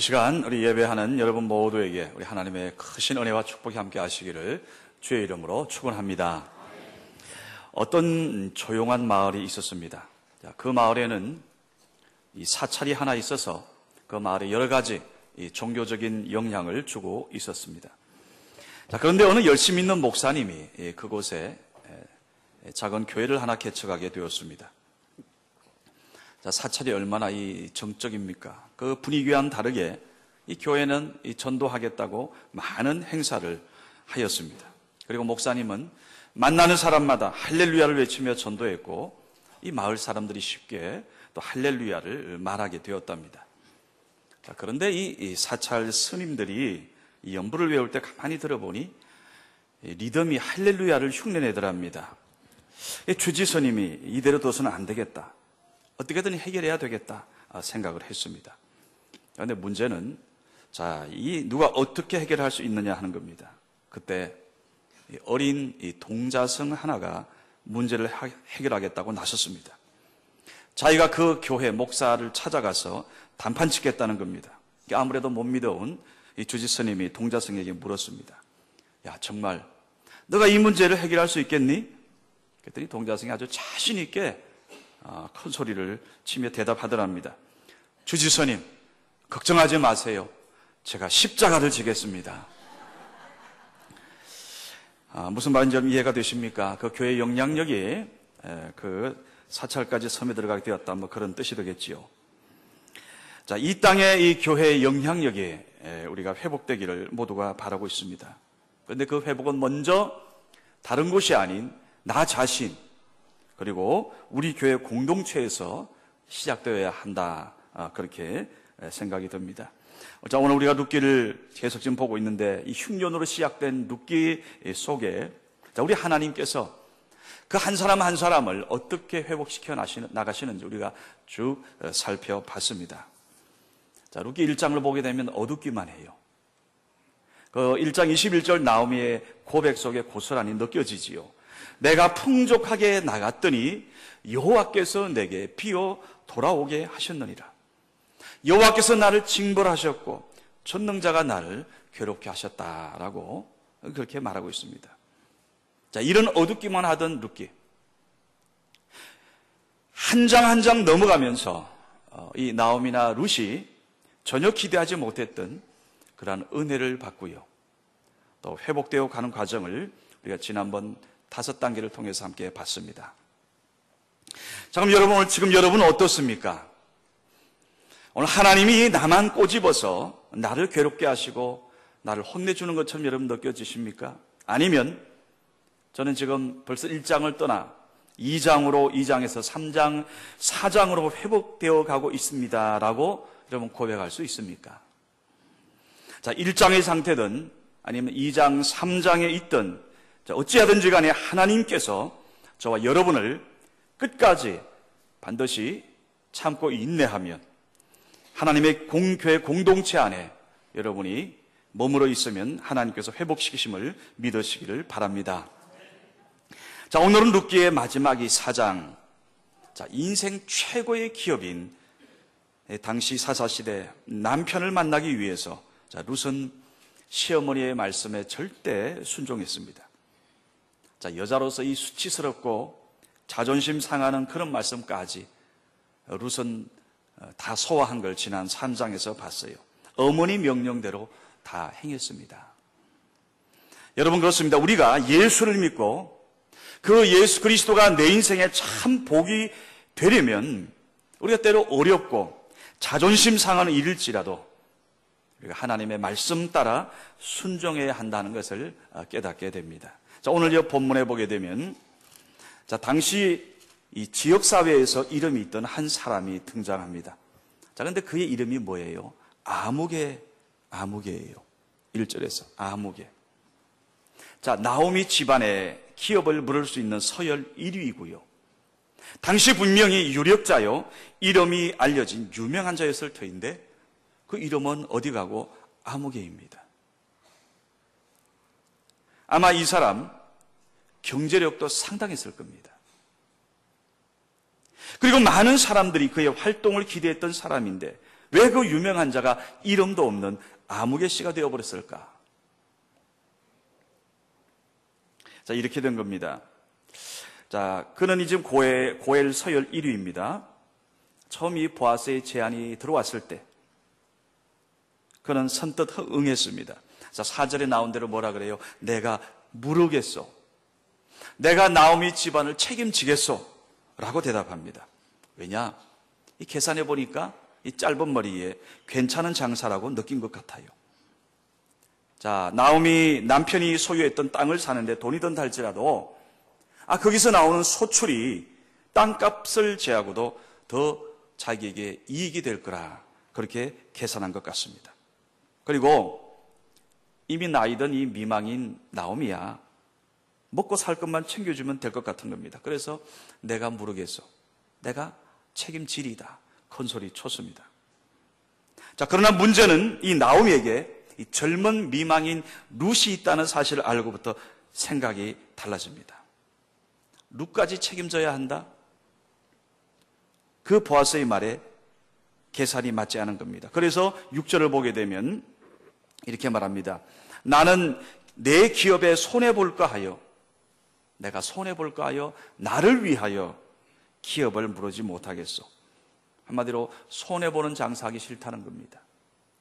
시간 우리 예배하는 여러분 모두에게 우리 하나님의 크신 은혜와 축복이 함께 하시기를 주의 이름으로 축원합니다. 어떤 조용한 마을이 있었습니다. 그 마을에는 이 사찰이 하나 있어서 그 마을에 여러 가지 종교적인 영향을 주고 있었습니다. 그런데 어느 열심히 있는 목사님이 그곳에 작은 교회를 하나 개척하게 되었습니다. 사찰이 얼마나 정적입니까? 그 분위기와는 다르게 이 교회는 전도하겠다고 많은 행사를 하였습니다. 그리고 목사님은 만나는 사람마다 할렐루야를 외치며 전도했고 이 마을 사람들이 쉽게 또 할렐루야를 말하게 되었답니다. 그런데 이 사찰 스님들이 이 연부를 외울 때 가만히 들어보니 리듬이 할렐루야를 흉내내더랍니다. 주지스님이 이대로 둬서는 안 되겠다. 어떻게든 해결해야 되겠다 생각을 했습니다. 그런데 문제는 누가 어떻게 해결할 수 있느냐 하는 겁니다. 그때 어린 동자승 하나가 문제를 해결하겠다고 나섰습니다. 자기가 그 교회 목사를 찾아가서 단판 짓겠다는 겁니다. 아무래도 못 믿어온 이 주지스님이 동자승에게 물었습니다. 야, 정말 너가 이 문제를 해결할 수 있겠니? 그랬더니 동자승이 아주 자신 있게 큰 소리를 치며 대답하더랍니다. 주지스님, 걱정하지 마세요. 제가 십자가를 지겠습니다. 무슨 말인지 좀 이해가 되십니까? 그 교회의 영향력이 그 사찰까지 섬에 들어가게 되었다, 그런 뜻이 되겠지요. 이 땅의 이 교회의 영향력이 우리가 회복되기를 모두가 바라고 있습니다. 그런데 그 회복은 먼저 다른 곳이 아닌 나 자신, 그리고 우리 교회 공동체에서 시작되어야 한다, 그렇게 생각이 듭니다. 오늘 우리가 룻기를 계속 지금 보고 있는데 이 흉년으로 시작된 룻기 속에 우리 하나님께서 그 한 사람 한 사람을 어떻게 회복시켜 나가시는지 우리가 쭉 살펴봤습니다. 룻기 1장을 보게 되면 어둡기만 해요. 그 1장 21절 나오미의 고백 속에 고스란히 느껴지지요. 내가 풍족하게 나갔더니 여호와께서 내게 비어 돌아오게 하셨느니라. 여호와께서 나를 징벌하셨고 전능자가 나를 괴롭게 하셨다라고 그렇게 말하고 있습니다. 이런 어둡기만 하던 룻기, 한 장 한 장 넘어가면서 이 나오미나 룻이 전혀 기대하지 못했던 그러한 은혜를 받고요, 또 회복되어 가는 과정을 우리가 지난번 5단계를 통해서 함께 봤습니다. 그럼 여러분, 지금 여러분은 어떻습니까? 오늘 하나님이 나만 꼬집어서 나를 괴롭게 하시고 나를 혼내주는 것처럼 여러분 느껴지십니까? 아니면 저는 지금 벌써 1장을 떠나 2장에서 3장, 4장으로 회복되어 가고 있습니다 라고 여러분 고백할 수 있습니까? 1장의 상태든 아니면 2장, 3장에 있던 어찌하든지 간에 하나님께서 저와 여러분을 끝까지 반드시 참고 인내하면 하나님의 교회 공동체 안에 여러분이 머물러 있으면 하나님께서 회복시키심을 믿으시기를 바랍니다. 오늘은 룻기의 마지막이 4장. 인생 최고의 기업인 당시 사사시대 남편을 만나기 위해서 룻은 시어머니의 말씀에 절대 순종했습니다. 여자로서 이 수치스럽고 자존심 상하는 그런 말씀까지 룻은 다 소화한 걸 지난 3장에서 봤어요. 어머니 명령대로 다 행했습니다. 여러분, 그렇습니다. 우리가 예수를 믿고 그 예수 그리스도가 내 인생에 참 복이 되려면 우리가 때로 어렵고 자존심 상하는 일일지라도 우리가 하나님의 말씀 따라 순종해야 한다는 것을 깨닫게 됩니다. 오늘 이 본문에 보게 되면 당시 이 지역사회에서 이름이 있던 한 사람이 등장합니다. 그런데 그의 이름이 뭐예요? 아무개예요. 1절에서 아무개. 나오미 집안의 기업을 물을 수 있는 서열 1위이고요. 당시 분명히 유력자요, 이름이 알려진 유명한 자였을 터인데 그 이름은 어디 가고 아무개입니다. 아마 이 사람 경제력도 상당했을 겁니다. 그리고 많은 사람들이 그의 활동을 기대했던 사람인데 왜 그 유명한 자가 이름도 없는 아무개 씨가 되어버렸을까? 자, 이렇게 된 겁니다. 자, 그는 지금 고엘 서열 1위입니다. 처음 이 보아스의 제안이 들어왔을 때 그는 선뜻 응했습니다. 자, 4절에 나온 대로 뭐라 그래요? 내가 물으겠소. 내가 나오미 집안을 책임지겠소. 라고 대답합니다. 왜냐? 이 계산해 보니까 이 짧은 머리에 괜찮은 장사라고 느낀 것 같아요. 자, 나오미 남편이 소유했던 땅을 사는데 돈이 든다 할지라도 거기서 나오는 소출이 땅값을 제하고도 더 자기에게 이익이 될 거라 그렇게 계산한 것 같습니다. 그리고 이미 나이 든 이 미망인 나오미야 먹고 살 것만 챙겨주면 될 것 같은 겁니다. 그래서 내가 물으겠어. 내가 책임지리다. 큰 소리 쳤습니다. 자, 그러나 문제는 이 나오미에게 이 젊은 미망인 룻이 있다는 사실을 알고부터 생각이 달라집니다. 룻까지 책임져야 한다? 그 보아스의 말에 계산이 맞지 않은 겁니다. 그래서 6절을 보게 되면 이렇게 말합니다. 나는 내 기업에 손해볼까 하여, 내가 손해볼까 하여 나를 위하여 기업을 물으지 못하겠소. 한마디로 손해보는 장사하기 싫다는 겁니다.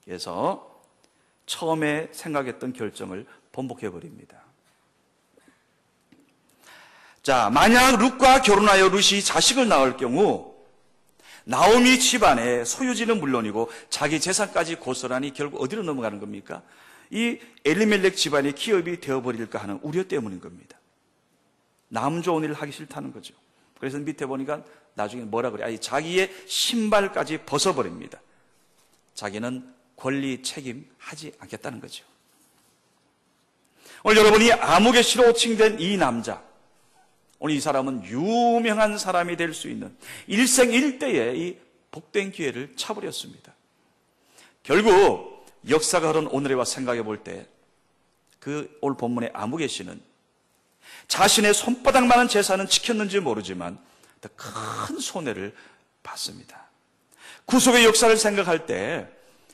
그래서 처음에 생각했던 결정을 번복해버립니다. 자, 만약 룻과 결혼하여 룻이 자식을 낳을 경우 나오미 집안의 소유지는 물론이고 자기 재산까지 고스란히 결국 어디로 넘어가는 겁니까? 이 엘리멜렉 집안의 기업이 되어버릴까 하는 우려 때문인 겁니다. 남 좋은 일을 하기 싫다는 거죠. 그래서 밑에 보니까 나중에 뭐라 그래? 자기의 신발까지 벗어버립니다. 자기는 권리 책임하지 않겠다는 거죠. 오늘 여러분이 아무개 씨로 호칭된 이 남자, 오늘 이 사람은 유명한 사람이 될 수 있는 일생일대의 이 복된 기회를 차버렸습니다. 결국 역사가 흐른 오늘과 생각해 볼 때 그 오늘 본문의 아무개 씨는 자신의 손바닥만한 재산은 지켰는지 모르지만 더 큰 손해를 봤습니다. 구속의 역사를 생각할 때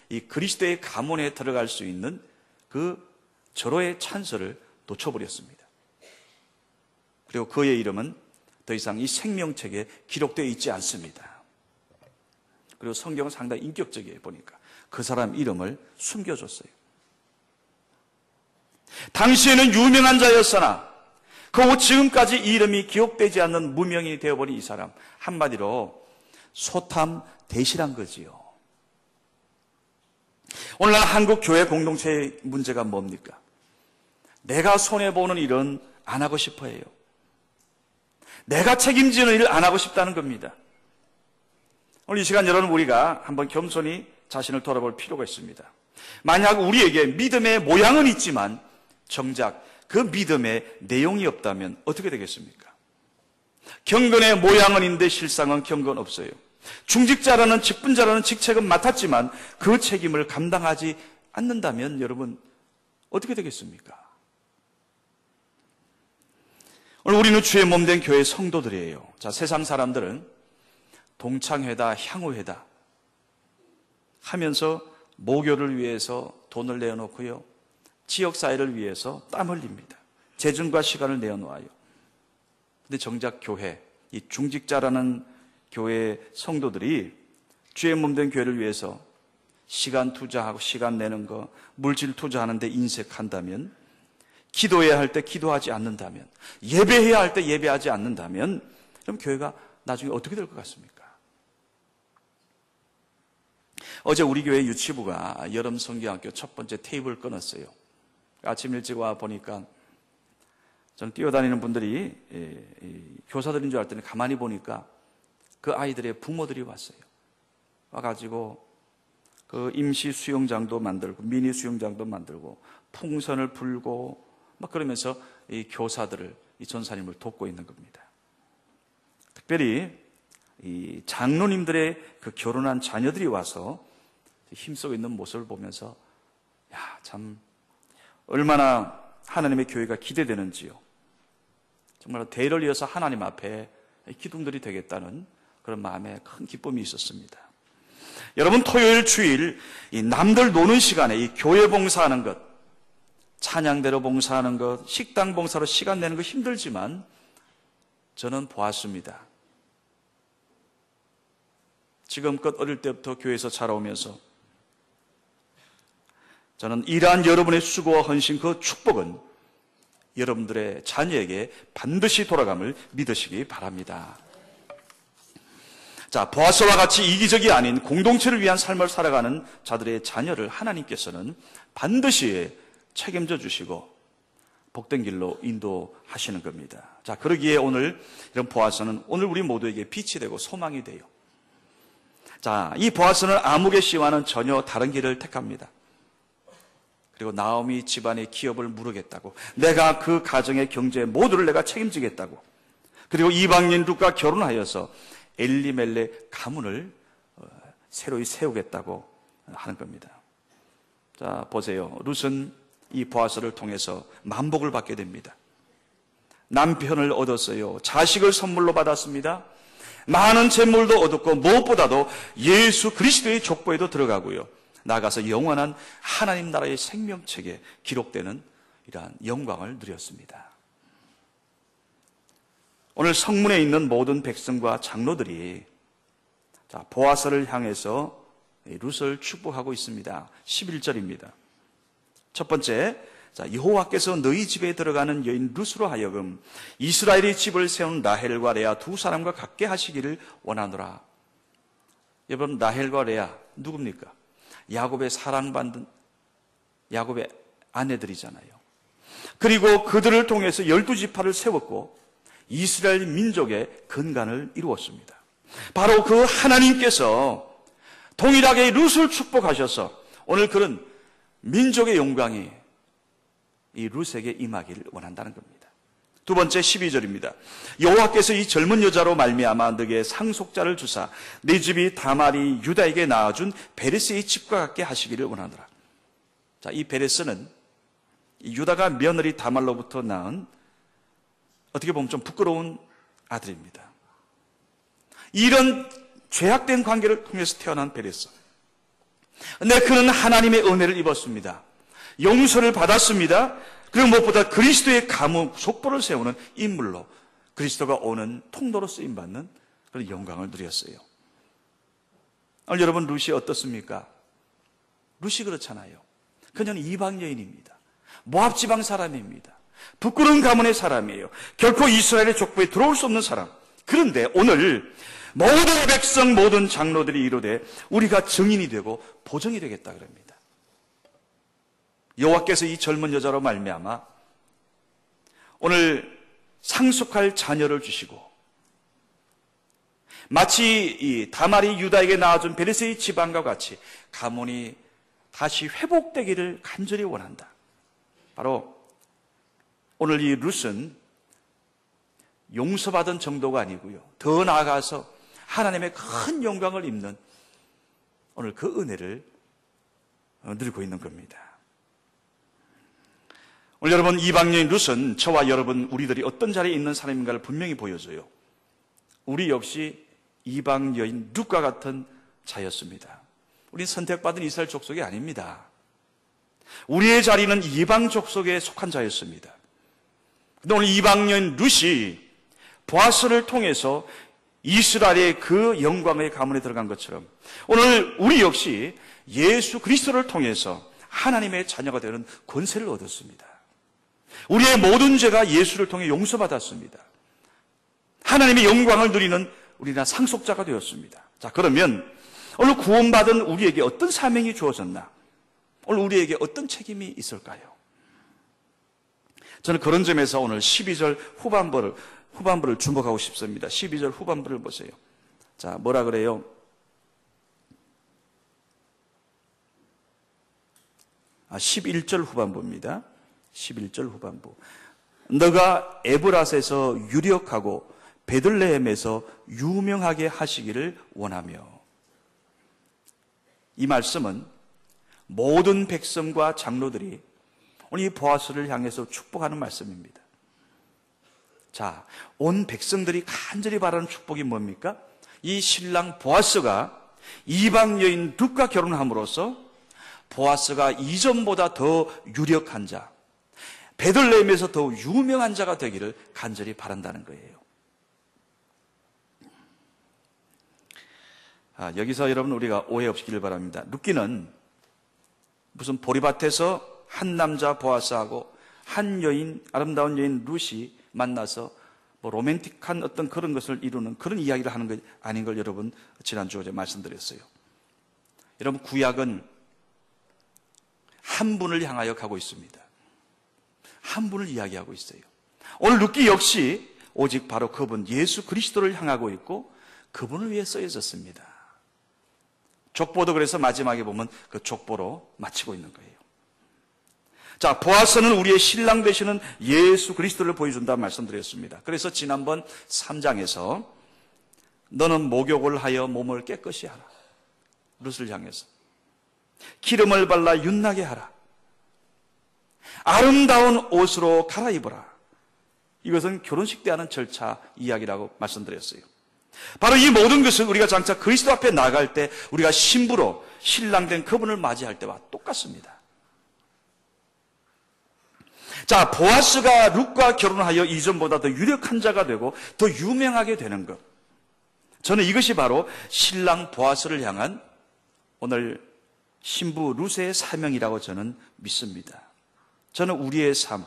이 그리스도의 가문에 들어갈 수 있는 그 절호의 찬스를 놓쳐버렸습니다. 그리고 그의 이름은 더 이상 이 생명책에 기록되어 있지 않습니다. 그리고 성경은 상당히 인격적이에요. 보니까 그 사람 이름을 숨겨줬어요. 당시에는 유명한 자였으나 그 지금까지 이름이 기억되지 않는 무명이 되어버린 이 사람, 한마디로 소탐 대실한 거지요. 오늘날 한국 교회 공동체의 문제가 뭡니까? 내가 손해보는 일은 안 하고 싶어 해요. 내가 책임지는 일을 안 하고 싶다는 겁니다. 오늘 이 시간 여러분, 우리가 한번 겸손히 자신을 돌아볼 필요가 있습니다. 만약 우리에게 믿음의 모양은 있지만 정작 그 믿음의 내용이 없다면 어떻게 되겠습니까? 경건의 모양은 있는데 실상은 경건 없어요. 중직자라는 직분자라는 직책은 맡았지만 그 책임을 감당하지 않는다면 여러분 어떻게 되겠습니까? 오늘 우리는 주의 몸된 교회 성도들이에요. 자, 세상 사람들은 동창회다, 향후회다 하면서 모교를 위해서 돈을 내어놓고요. 지역사회를 위해서 땀 흘립니다. 재준과 시간을 내어놓아요. 근데 정작 교회, 이 중직자라는 교회 성도들이 주의 몸된 교회를 위해서 시간 투자하고 시간 내는 거, 물질 투자하는 데 인색한다면, 기도해야 할 때 기도하지 않는다면, 예배해야 할 때 예배하지 않는다면 그럼 교회가 나중에 어떻게 될 것 같습니까? 어제 우리 교회 유치부가 여름 성경학교 첫 번째 테이블을 끊었어요. 아침 일찍 와 보니까 저는 뛰어다니는 분들이 교사들인 줄 알았더니 가만히 보니까 그 아이들의 부모들이 왔어요. 와가지고 그 임시 수영장도 만들고 미니 수영장도 만들고 풍선을 불고 막 그러면서 이 교사들을, 이 전사님을 돕고 있는 겁니다. 특별히 이 장로님들의 그 결혼한 자녀들이 와서 힘쓰고 있는 모습을 보면서 참 얼마나 하나님의 교회가 기대되는지요. 정말 대를 이어서 하나님 앞에 기둥들이 되겠다는 그런 마음에 큰 기쁨이 있었습니다. 여러분, 토요일 주일 이 남들 노는 시간에 이 교회 봉사하는 것, 찬양대로 봉사하는 것, 식당 봉사로 시간 내는 거 힘들지만 저는 보았습니다. 지금껏 어릴 때부터 교회에서 자라오면서 저는 이러한 여러분의 수고와 헌신, 그 축복은 여러분들의 자녀에게 반드시 돌아감을 믿으시기 바랍니다. 자, 보아스와 같이 이기적이 아닌 공동체를 위한 삶을 살아가는 자들의 자녀를 하나님께서는 반드시 책임져 주시고 복된 길로 인도하시는 겁니다. 자, 그러기에 오늘 이런 보아스는 오늘 우리 모두에게 빛이 되고 소망이 돼요. 자, 이 보아스는 아무개 씨와는 전혀 다른 길을 택합니다. 그리고 나오미 집안의 기업을 무르겠다고, 내가 그 가정의 경제 모두를 내가 책임지겠다고, 그리고 이방인 룻과 결혼하여서 엘리멜렉 가문을 새로이 세우겠다고 하는 겁니다. 자, 보세요. 룻은 이 보아스를 통해서 만복을 받게 됩니다. 남편을 얻었어요. 자식을 선물로 받았습니다. 많은 재물도 얻었고 무엇보다도 예수 그리스도의 족보에도 들어가고요. 나아가서 영원한 하나님 나라의 생명책에 기록되는 이러한 영광을 누렸습니다. 오늘 성문에 있는 모든 백성과 장로들이 보아스를 향해서 룻을 축복하고 있습니다. 11절입니다. 첫 번째, 여호와께서 너희 집에 들어가는 여인 룻으로 하여금 이스라엘의 집을 세운 라헬과 레아 두 사람과 같게 하시기를 원하노라. 여러분, 라헬과 레아 누굽니까? 야곱의 사랑받는 야곱의 아내들이잖아요. 그리고 그들을 통해서 12지파를 세웠고 이스라엘 민족의 근간을 이루었습니다. 바로 그 하나님께서 동일하게 룻을 축복하셔서 오늘 그런 민족의 영광이 이 룻에게 임하기를 원한다는 겁니다. 두 번째 12절입니다. 여호와께서 이 젊은 여자로 말미암아 너에게 상속자를 주사 네 집이 다말이 유다에게 낳아준 베레스의 집과 같게 하시기를 원하노라. 자, 이 베레스는 유다가 며느리 다말로부터 낳은 어떻게 보면 좀 부끄러운 아들입니다. 이런 죄악된 관계를 통해서 태어난 베레스. 근데 그는 하나님의 은혜를 입었습니다. 용서를 받았습니다. 그리고 무엇보다 그리스도의 가문 속보를 세우는 인물로 그리스도가 오는 통로로 쓰임받는 그런 영광을 누렸어요. 오늘 여러분, 룻이 어떻습니까? 룻이 그렇잖아요. 그녀는 이방 여인입니다. 모압 지방 사람입니다. 부끄러운 가문의 사람이에요. 결코 이스라엘의 족보에 들어올 수 없는 사람. 그런데 오늘 모든 백성, 모든 장로들이 이르되 우리가 증인이 되고 보증이 되겠다 그럽니다. 여호와께서 이 젊은 여자로 말미암아 오늘 상속할 자녀를 주시고 마치 이 다말이 유다에게 낳아준 베레스의 집안과 같이 가문이 다시 회복되기를 간절히 원한다. 바로 오늘 이 룻은 용서받은 정도가 아니고요, 더 나아가서 하나님의 큰 영광을 입는 오늘 그 은혜를 누리고 있는 겁니다. 오늘 여러분, 이방여인 룻은 저와 여러분 우리들이 어떤 자리에 있는 사람인가를 분명히 보여줘요. 우리 역시 이방여인 룻과 같은 자였습니다. 우리는 선택받은 이스라엘 족속이 아닙니다. 우리의 자리는 이방 족속에 속한 자였습니다. 그런데 오늘 이방여인 룻이 보아스를 통해서 이스라엘의 그 영광의 가문에 들어간 것처럼 오늘 우리 역시 예수 그리스도를 통해서 하나님의 자녀가 되는 권세를 얻었습니다. 우리의 모든 죄가 예수를 통해 용서받았습니다. 하나님의 영광을 누리는 우리나 상속자가 되었습니다. 자, 그러면 오늘 구원받은 우리에게 어떤 사명이 주어졌나? 오늘 우리에게 어떤 책임이 있을까요? 저는 그런 점에서 오늘 12절 후반부를 주목하고 싶습니다. 12절 후반부를 보세요. 자, 뭐라 그래요? 11절 후반부입니다. 11절 후반부. 너가 에브라스에서 유력하고 베들레헴에서 유명하게 하시기를 원하며. 이 말씀은 모든 백성과 장로들이 오늘 이 보아스를 향해서 축복하는 말씀입니다. 자, 온 백성들이 간절히 바라는 축복이 뭡니까? 이 신랑 보아스가 이방 여인 룻과 결혼함으로써 보아스가 이전보다 더 유력한 자, 베들레헴에서 더 유명한 자가 되기를 간절히 바란다는 거예요. 여기서 여러분 우리가 오해 없기를 바랍니다. 룻기는 무슨 보리밭에서 한 남자 보아스하고 한 여인, 아름다운 여인 룻이 만나서 뭐 로맨틱한 어떤 그런 것을 이루는 그런 이야기를 하는 것 아닌 걸 여러분 지난주에 말씀드렸어요. 여러분 구약은 한 분을 향하여 가고 있습니다. 한 분을 이야기하고 있어요. 오늘 룻기 역시 오직 바로 그분 예수 그리스도를 향하고 있고 그분을 위해 쓰여졌습니다. 족보도 그래서 마지막에 보면 그 족보로 마치고 있는 거예요. 자, 보아스는 우리의 신랑 되시는 예수 그리스도를 보여준다 말씀드렸습니다. 그래서 지난번 3장에서 너는 목욕을 하여 몸을 깨끗이 하라. 룻을 향해서. 기름을 발라 윤나게 하라. 아름다운 옷으로 갈아입어라. 이것은 결혼식 때 하는 절차 이야기라고 말씀드렸어요. 바로 이 모든 것은 우리가 장차 그리스도 앞에 나갈 때 우리가 신부로 신랑된 그분을 맞이할 때와 똑같습니다. 자, 보아스가 룻과 결혼하여 이전보다 더 유력한 자가 되고 더 유명하게 되는 것. 저는 이것이 바로 신랑 보아스를 향한 오늘 신부 룻의 사명이라고 저는 믿습니다. 저는 우리의 삶,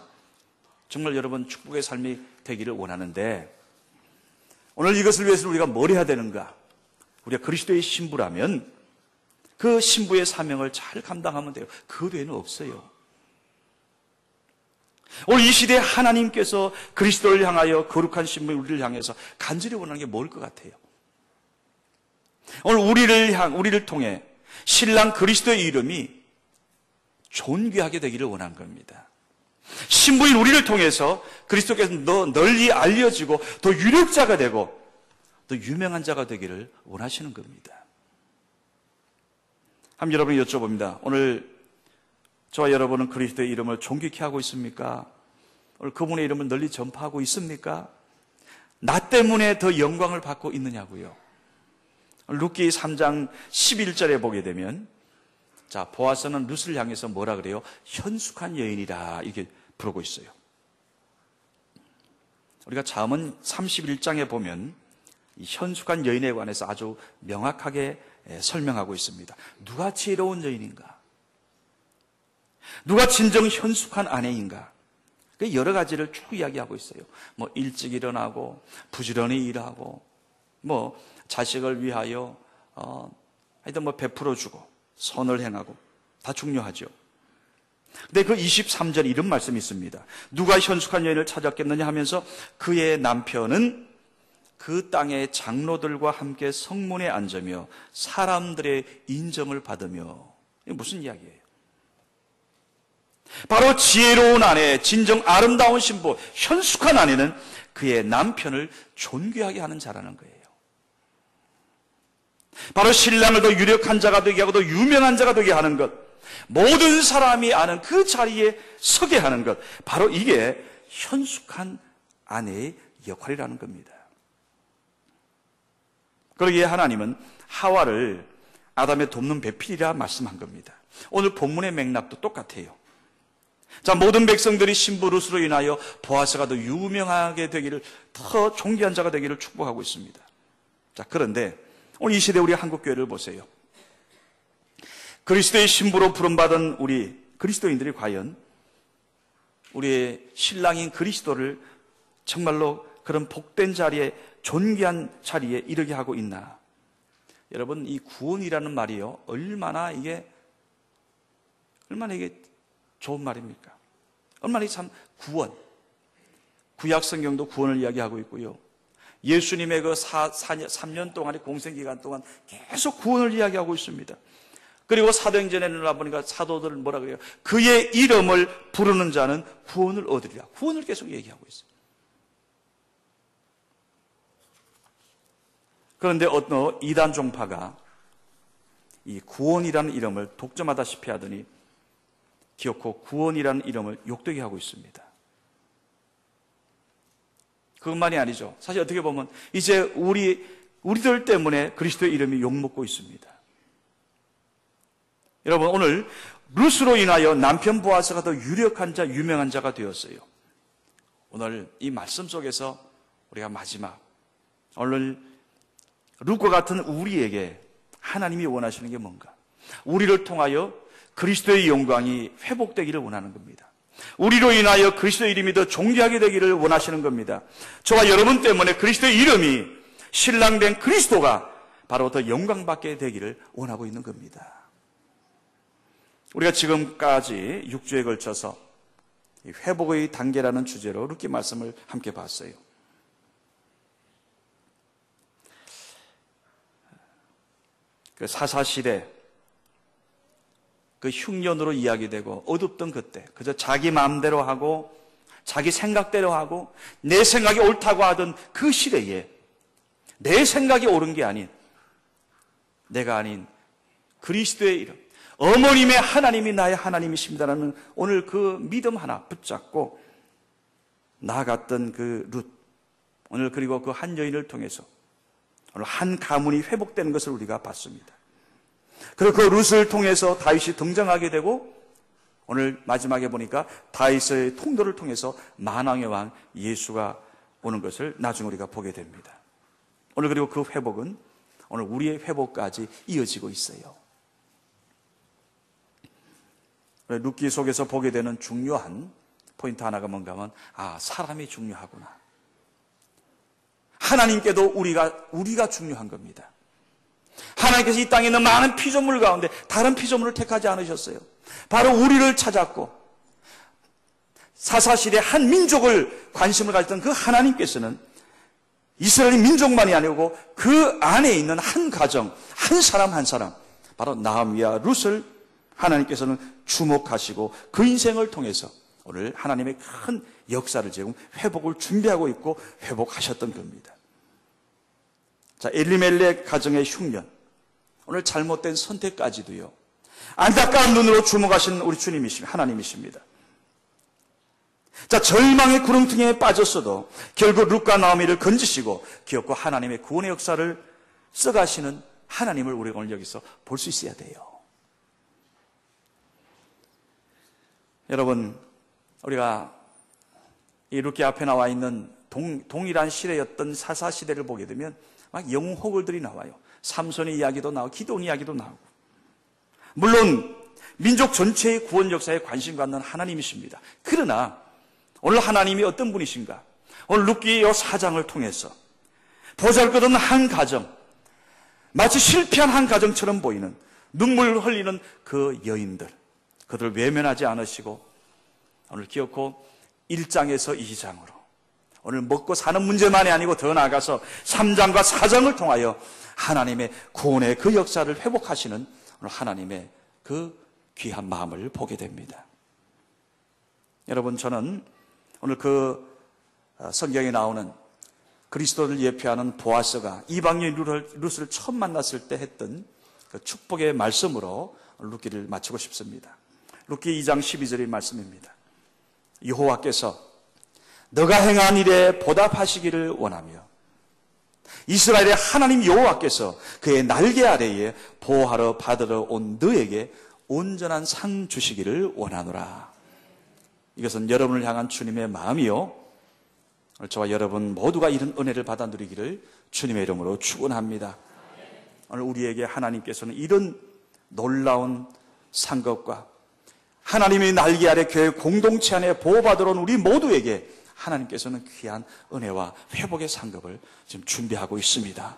정말 여러분 축복의 삶이 되기를 원하는데 오늘 이것을 위해서 우리가 뭘 해야 되는가? 우리가 그리스도의 신부라면 그 신부의 사명을 잘 감당하면 돼요. 그 외에는 없어요. 오늘 이 시대에 하나님께서 그리스도를 향하여 거룩한 신부 우리를 향해서 간절히 원하는 게 뭘 것 같아요? 오늘 우리를 통해 신랑 그리스도의 이름이 존귀하게 되기를 원한 겁니다. 신부인 우리를 통해서 그리스도께서 널리 알려지고 더 유력자가 되고 더 유명한 자가 되기를 원하시는 겁니다. 한번 여러분이 여쭤봅니다. 오늘 저와 여러분은 그리스도의 이름을 존귀케 하고 있습니까? 오늘 그분의 이름을 널리 전파하고 있습니까? 나 때문에 더 영광을 받고 있느냐고요. 룻기 3장 11절에 보게 되면 자, 보아스는 룻을 향해서 뭐라 그래요? 현숙한 여인이라 이렇게 부르고 있어요. 우리가 잠언 31장에 보면 이 현숙한 여인에 관해서 아주 명확하게 설명하고 있습니다. 누가 지혜로운 여인인가? 누가 진정 현숙한 아내인가? 여러 가지를 쭉 이야기하고 있어요. 뭐 일찍 일어나고 부지런히 일하고 뭐 자식을 위하여 하여튼 뭐 베풀어주고 선을 행하고 다 중요하죠. 근데 그 23절 이런 말씀이 있습니다. 누가 현숙한 여인을 찾았겠느냐 하면서 그의 남편은 그 땅의 장로들과 함께 성문에 앉으며 사람들의 인정을 받으며. 이게 무슨 이야기예요? 바로 지혜로운 아내, 진정 아름다운 신부, 현숙한 아내는 그의 남편을 존귀하게 하는 자라는 거예요. 바로 신랑을 더 유력한 자가 되게 하고 더 유명한 자가 되게 하는 것, 모든 사람이 아는 그 자리에 서게 하는 것, 바로 이게 현숙한 아내의 역할이라는 겁니다. 그러기에 하나님은 하와를 아담의 돕는 배필이라 말씀한 겁니다. 오늘 본문의 맥락도 똑같아요. 자, 모든 백성들이 신부 룻으로 인하여 보아스가 더 유명하게 되기를, 더 존귀한 자가 되기를 축복하고 있습니다. 자, 그런데 오늘 이 시대 우리 한국교회를 보세요. 그리스도의 신부로 부름받은 우리 그리스도인들이 과연 우리의 신랑인 그리스도를 정말로 그런 복된 자리에, 존귀한 자리에 이르게 하고 있나? 여러분, 이 구원이라는 말이요, 얼마나 이게 좋은 말입니까? 얼마나 참 구원. 구약 성경도 구원을 이야기하고 있고요. 예수님의 그 3년 동안의 공생기간 동안 계속 구원을 이야기하고 있습니다. 그리고 사도행전에는 나보니까 사도들 뭐라 그래요? 그의 이름을 부르는 자는 구원을 얻으리라. 구원을 계속 얘기하고 있어요. 그런데 어떤 이단 종파가 이 구원이라는 이름을 독점하다시피 하더니 기어코 구원이라는 이름을 욕되게 하고 있습니다. 그것만이 아니죠. 사실 어떻게 보면 이제 우리 우리들 때문에 그리스도의 이름이 욕먹고 있습니다. 여러분, 오늘 룻으로 인하여 남편 보아스가 더 유력한 자, 유명한 자가 되었어요. 오늘 이 말씀 속에서 우리가 마지막, 오늘 룻과 같은 우리에게 하나님이 원하시는 게 뭔가? 우리를 통하여 그리스도의 영광이 회복되기를 원하는 겁니다. 우리로 인하여 그리스도의 이름이 더 존귀하게 되기를 원하시는 겁니다. 저와 여러분 때문에 그리스도의 이름이 신랑된 그리스도가 바로 더 영광받게 되기를 원하고 있는 겁니다. 우리가 지금까지 6주에 걸쳐서 회복의 단계라는 주제로 룻기 말씀을 함께 봤어요. 그 사사시대, 그 흉년으로 이야기되고 어둡던 그때 그저 자기 마음대로 하고 자기 생각대로 하고 내 생각이 옳다고 하던 그 시대에 내 생각이 옳은 게 아닌, 내가 아닌 그리스도의 이름, 어머님의 하나님이 나의 하나님이십니다라는 오늘 그 믿음 하나 붙잡고 나아갔던 그 룻, 오늘 그리고 그 한 여인을 통해서 오늘 한 가문이 회복되는 것을 우리가 봤습니다. 그리고 그 룻을 통해서 다윗이 등장하게 되고 오늘 마지막에 보니까 다윗의 통도를 통해서 만왕의 왕 예수가 오는 것을 나중에 우리가 보게 됩니다. 오늘 그리고 그 회복은 오늘 우리의 회복까지 이어지고 있어요. 룻기 속에서 보게 되는 중요한 포인트 하나가 뭔가 하면, 사람이 중요하구나. 하나님께도 우리가 중요한 겁니다. 하나님께서 이 땅에 있는 많은 피조물 가운데 다른 피조물을 택하지 않으셨어요. 바로 우리를 찾았고 사사시대 한 민족을 관심을 가졌던 그 하나님께서는 이스라엘 민족만이 아니고 그 안에 있는 한 가정, 한 사람 한 사람, 바로 나오미와 룻을 하나님께서는 주목하시고 그 인생을 통해서 오늘 하나님의 큰 역사를 지금 회복을 준비하고 있고 회복하셨던 겁니다. 자, 엘리멜렉 가정의 흉년, 오늘 잘못된 선택까지도요, 안타까운 눈으로 주목하시는 우리 주님이십니다. 하나님이십니다. 자, 절망의 구렁텅이에 빠졌어도 결국 룻과 나오미를 건지시고 기업과 하나님의 구원의 역사를 써가시는 하나님을 우리가 오늘 여기서 볼 수 있어야 돼요. 여러분, 우리가 이 룻기 앞에 나와 있는 동일한 시대였던 사사시대를 보게 되면 막 영웅호걸들이 나와요. 삼손의 이야기도 나오고 기도원 이야기도 나오고, 물론 민족 전체의 구원 역사에 관심 갖는 하나님이십니다. 그러나 오늘 하나님이 어떤 분이신가? 오늘 룻기의 이 4장을 통해서 보잘것없는 한 가정, 마치 실패한 한 가정처럼 보이는 눈물 흘리는 그 여인들, 그들을 외면하지 않으시고 오늘 기어코 1장에서 2장으로 오늘 먹고 사는 문제만이 아니고 더 나아가서 3장과 4장을 통하여 하나님의 구원의 그 역사를 회복하시는 오늘 하나님의 그 귀한 마음을 보게 됩니다. 여러분, 저는 오늘 그 성경에 나오는 그리스도를 예표하는 보아스가 이방인 룻을 처음 만났을 때 했던 그 축복의 말씀으로 룻기를 마치고 싶습니다. 룻기 2장 12절의 말씀입니다. 여호와께서 너가 행한 일에 보답하시기를 원하며 이스라엘의 하나님 여호와께서 그의 날개 아래에 보호하러 받으러 온 너에게 온전한 상 주시기를 원하노라. 이것은 여러분을 향한 주님의 마음이요, 오늘 저와 여러분 모두가 이런 은혜를 받아 누리기를 주님의 이름으로 축원합니다. 오늘 우리에게 하나님께서는 이런 놀라운 상급과 하나님의 날개 아래 교회 공동체 안에 보호받으러 온 우리 모두에게 하나님께서는 귀한 은혜와 회복의 상급을 지금 준비하고 있습니다.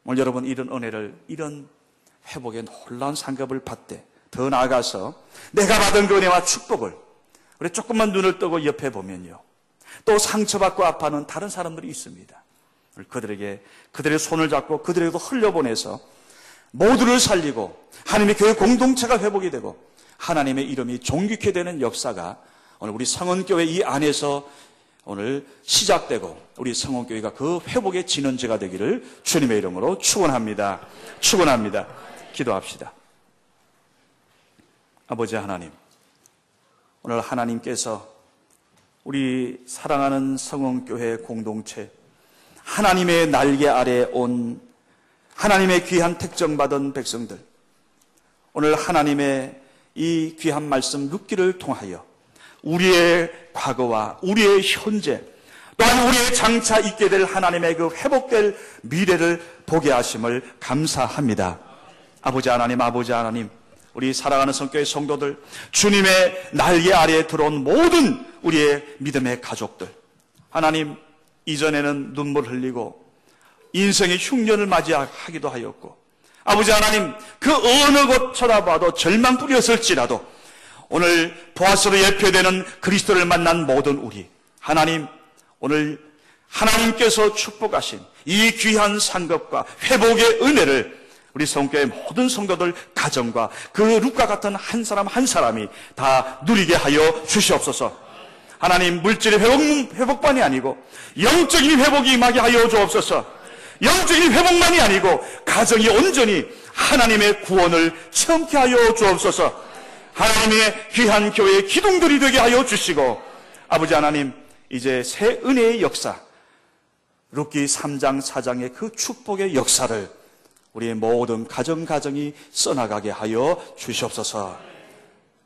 오늘 여러분 이런 은혜를, 이런 회복의 놀라운 상급을 받되 더 나아가서 내가 받은 그 은혜와 축복을 우리 조금만 눈을 뜨고 옆에 보면요, 또 상처받고 아파하는 다른 사람들이 있습니다. 그들에게 그들의 손을 잡고 그들에게도 흘려보내서 모두를 살리고 하나님의 교회 공동체가 회복이 되고 하나님의 이름이 존귀케 되는 역사가 오늘 우리 성원교회 이 안에서 오늘 시작되고 우리 성원교회가 그 회복의 진원제가 되기를 주님의 이름으로 축원합니다. 축원합니다. 기도합시다. 아버지 하나님, 오늘 하나님께서 우리 사랑하는 성원교회 공동체, 하나님의 날개 아래 온 하나님의 귀한 택정받은 백성들, 오늘 하나님의 이 귀한 말씀 듣기를 통하여 우리의 과거와 우리의 현재, 또한 우리의 장차 있게 될 하나님의 그 회복될 미래를 보게 하심을 감사합니다. 아버지 하나님, 우리 사랑하는 성교회 성도들, 주님의 날개 아래에 들어온 모든 우리의 믿음의 가족들, 하나님, 이전에는 눈물 흘리고 인생의 흉년을 맞이하기도 하였고, 아버지 하나님, 그 어느 곳 쳐다봐도 절망 뿌렸을지라도 오늘 보아스로 예표되는 그리스도를 만난 모든 우리, 하나님, 오늘 하나님께서 축복하신 이 귀한 상급과 회복의 은혜를 우리 성교의 모든 성도들 가정과 그 룻과 같은 한 사람 한 사람이 다 누리게 하여 주시옵소서. 하나님, 물질의 회복만이 아니고 영적인 회복이 임하게 하여 주옵소서. 영적인 회복만이 아니고 가정이 온전히 하나님의 구원을 체험케 하여 주옵소서. 하나님의 귀한 교회의 기둥들이 되게 하여 주시고, 아버지 하나님, 이제 새 은혜의 역사, 룻기 3장 4장의 그 축복의 역사를 우리의 모든 가정이 써나가게 하여 주시옵소서.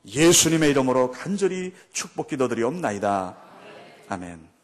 예수님의 이름으로 간절히 축복 기도드리옵나이다. 아멘.